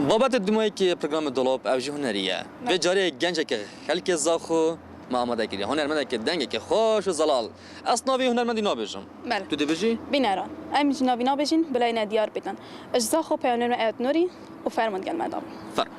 بابت دمایی که پروگرام دولاب اوجه هنریه و جاری گنجه که خلک زاخو ما آماده کردی هنرمنده که دنگه که خوش و زلال اصناوی هنرمندی نابجم بله تو دی بجی؟ بینران ام جنابی نابجین بلای ندیار بکن اجزا خو پیانر ایت نوری و فرمود گل مدام فرم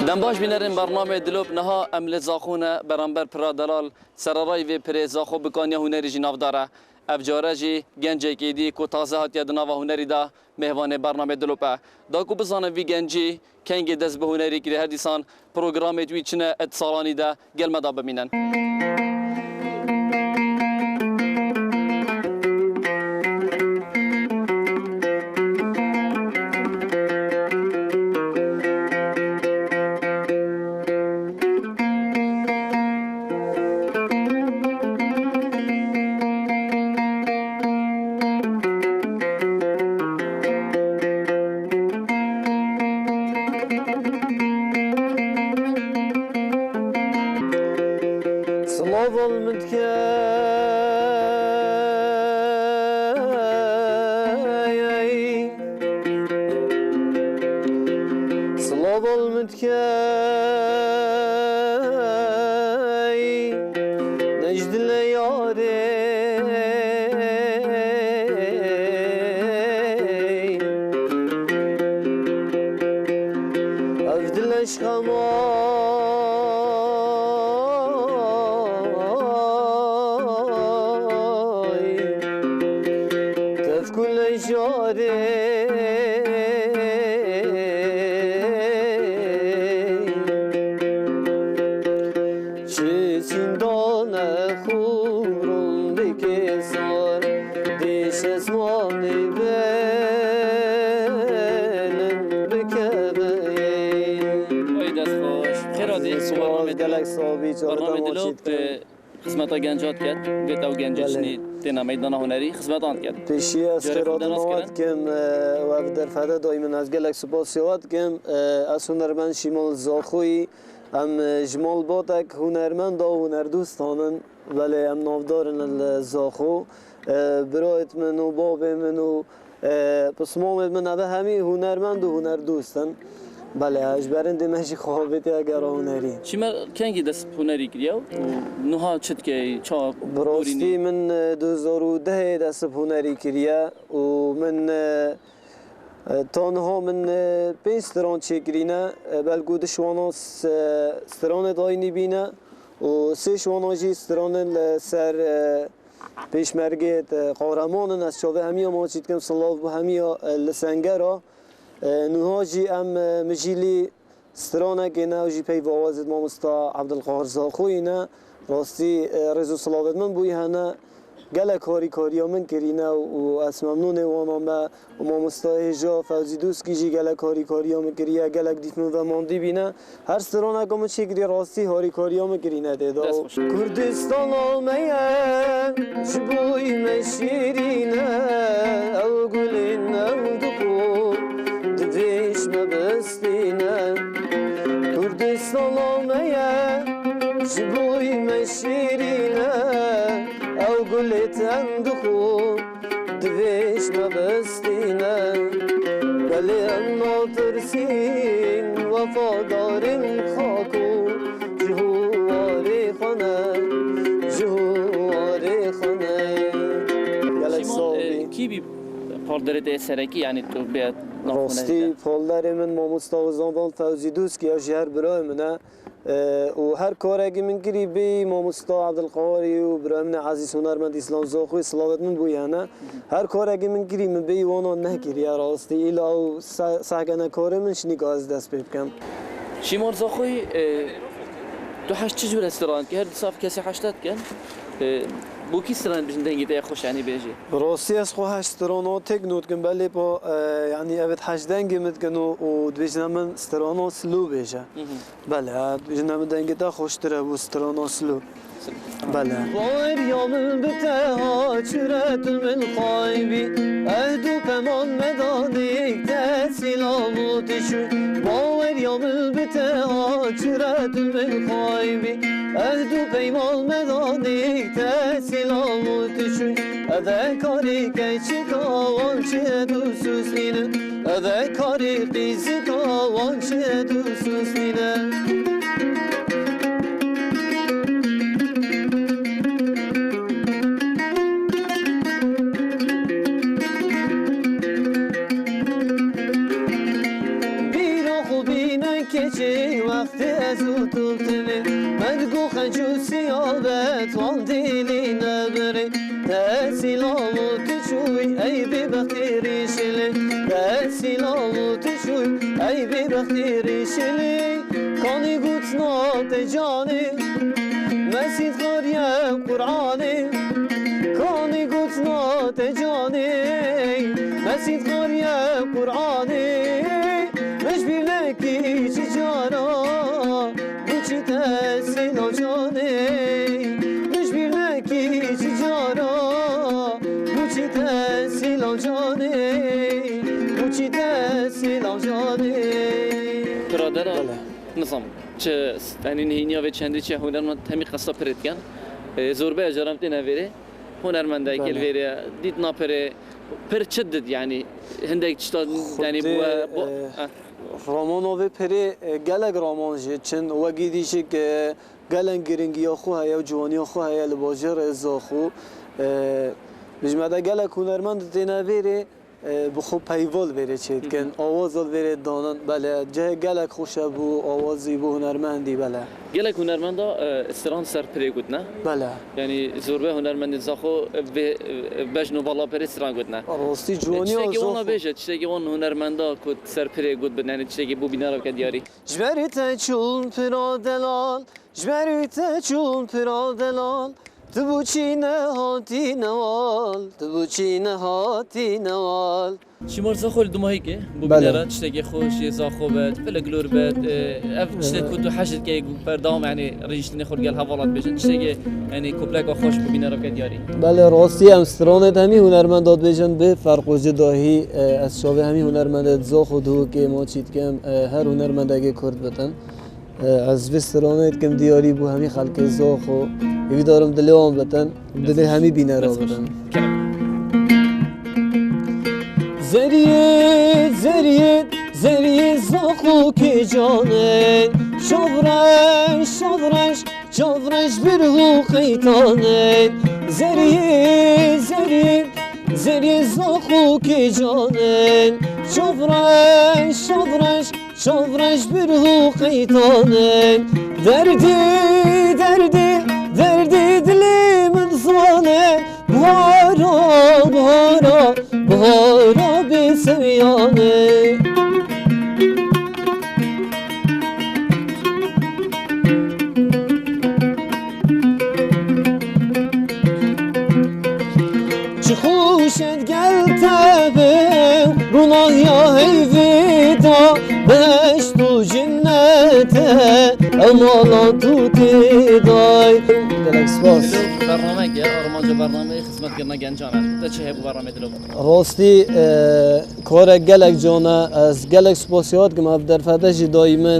دنباش بینرین برنامه دلوب نها عمل زاخونه برانبر پرا دلال سرارای و پری زاخو بکانیا هنری جی نافداره افجاره جی گنجه که دی کو تازه هاتیا دناوا هنری دا مهوان برنامه دلوبه دا کو بزانه وی گنجی کنگ دست به هنری که هر دیسان پروگرام توی چنه اتصالانی دا گل مدا ببینن خدمت گنجات کرد و تو گنجشنی تنا میدان هنری خدمت آن کرد پیشی از خیرات نواد کم و در فدا دائما از گلک سپاس یاد کم از هنرمند شیمال زاخوی هم جمال باتک هنرمند و هنردوستانن ولی هم نافدارن الزاخو برایت من و باب من و پسمام من اوه همی هنرمند و هنردوستن بله اجبرنده ماشي خوابتی اگر هنری شما کنگی دست هنری کردیو نها چت که چا براستی من 2010 دست هنری کردیا و من تنها من 5 ستران چکرینه بلگو دشوانا ستران داینی بینه و 3 شوانا جی ستران سر پیشمرگه قهرمانن از شاوه همی ما چیت کم صلاف به همی لسنگرا نهاجی ام مجیلی سترانه که نه جی پی وازد ما مستا عبدالقاهر زاخوی نه راستی رزو صلاوت من بوی هنه گله کاری من کرینه و از ممنون وانا ما مستا هجا فوزی دوست کی جی گله کاری من کریه گله دیف من و ماندی بینه هر سترانه که من چیکری راستی کاری من کرینه دیده کردستان آمیه جبوی مشیرینه او گلین او دخو دویش مبستینه کردستان آمیه جبوی مشیرینه او گلتن دخو دویش مبستینه ولی اما ترسین وفادارین خاکو جهواری خانه گلک صابی کی بی پالدرت سرکی یعنی تو بیاد راستی پالدر من ماموستا زندان فوزی دوست که از هر برای منه و هر کاری که من کری بی ماموستا عبدالقاری و برای من عزیز هنرمند اسلام زاخوی صلاوت من بویانه هر کاری که من کری من بی وانا نکری راستی ایلا و سعگنه کاری من شنی که از دست بکم شیمار زاخوی تو هشت چجور استران که هر صاف کسی هشتاد کن بو کی استران بجن دنگی ده خوش یعنی بیجی راستی از خو هشت استرانو تکنوت کن بله با یعنی اوت هشت دنگی مت کن و بجن من استرانو سلو بیجه بله بجن من دنگی ده خوش تره بو استرانو سلو بله باور یامل بته چرت من خایبی اهدو پمان مداد یک تحصیل آموتشو باور yamıl bite açıratın ben kaybi Evdu peymal medanik tesil avu düşün Eve kari keçi kavan çedu süsline Eve kari kızı kavan çedu süsline keçi vakti ez utultini Mergu xencu siyabet van diline beri Tesil avut çuy ey bi bektiri şili Tesil avut çuy ey bi bektiri şili Kani gutna te cani Mesid khariye Kur'ani Kani gutna te cani Mesid khariye Kur'ani Mecbirleki çicara Bu çitesin o cani Mecbirleki çicara Bu çitesin o cani Bu çitesin o cani برادرها نظام چه یعنی نهینیا و چندی چه هنرمند همی قصه پرید کن زوربه اجرام تی نویره هنرمنده کل ویره دید نپره پر چدد یعنی هندک چتا یعنی بو رامانوی پری گلگ رامان جه چند وگی دیشه که گلن گرنگی خو هیا و جوانی خو هیا لباجر ازا خو بجمعه گلگ هنرمند تی نویره بخو پیوال بره چید کن آواز بره دانن بله جه گلک خوشه بو آوازی بو هنرمندی بله گلک هنرمندا استران سر پری گود نه بله یعنی زوربه هنرمند زاخو بجنو بالا پری استران گود نه راستی جوانی چه که آزا اونا بیشه چه که اون هنرمندا کد سر پری گود بدن یعنی چه که بو بینا رو کدیاری جبریت چون پرادلال جبریت چون پرادلال تبو چینه هاتی نوال تبو چینه هاتی نوال شمار زاخو دماهی که بو بله. بینا چه که خوش زاخو بد فلگلور بد اف چه کد تو حشد که بردام یعنی ریشتنی خود گل حوالات بشن چه که یعنی کوپلک خوش بو بینا رو کدیاری بله راستی امسترانت همی هنرمندات بیشن به فرق و جداهی از شاوه همی هنرمندات زا خودو که ما چید کم هر هنرمند اگه کرد بتن از وسترانت کم دیاری بو همی خلق زا خو یوی دارم دلیوان بتن دلی همی بینه را بتن زریت زریت زریت زاخو که جانه شاورش شاورش شاورش برهو قیتانه زریت زریت زریت زاخو که جانه شاورش شاورش شاورش برهو قیتانه دردی دردی دردی دلی من زانه بهارا بهارا بهارا بی سویانه چه خوشت گل تبه روناه یا هیویدا بشت و جنته امالا تو تیدای گلک سپاس برنامه که آرمانجا برنامه خدمت کردن گنجانه تا چه هبو برنامه دلو راستی کار گلک جانه از گلک سپاسیات که در فتش دائما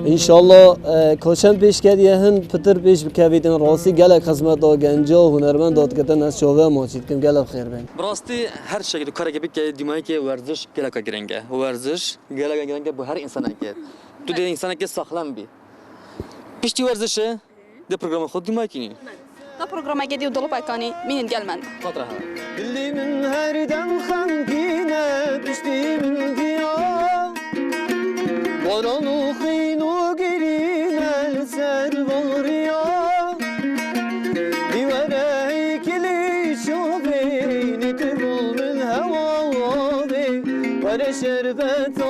انشالله کاشن پیش کردیه هن پتر پیش بکویدن راستی گلک خدمت دا گنجا و هنرمند داد کردن از شاوه ما چید کم گلک خیر بین براستی هر شکل کاری که بکنی دیمایی که ورزش گلک گرنگه ورزش گلک گرنگه به هر انسان که تو ده انسان که ساخلم بی پیشتی ورزشه ده پروگرام خود دیمایی کنی دا برنامه گدی و دلو بکنی مینن گلمن خاطر ها دلی من هر دم خمگینه پشتی من گیا باران و خین و گرینه سر باریا دیواره کلی شابه نیت بول من هوا واره شربت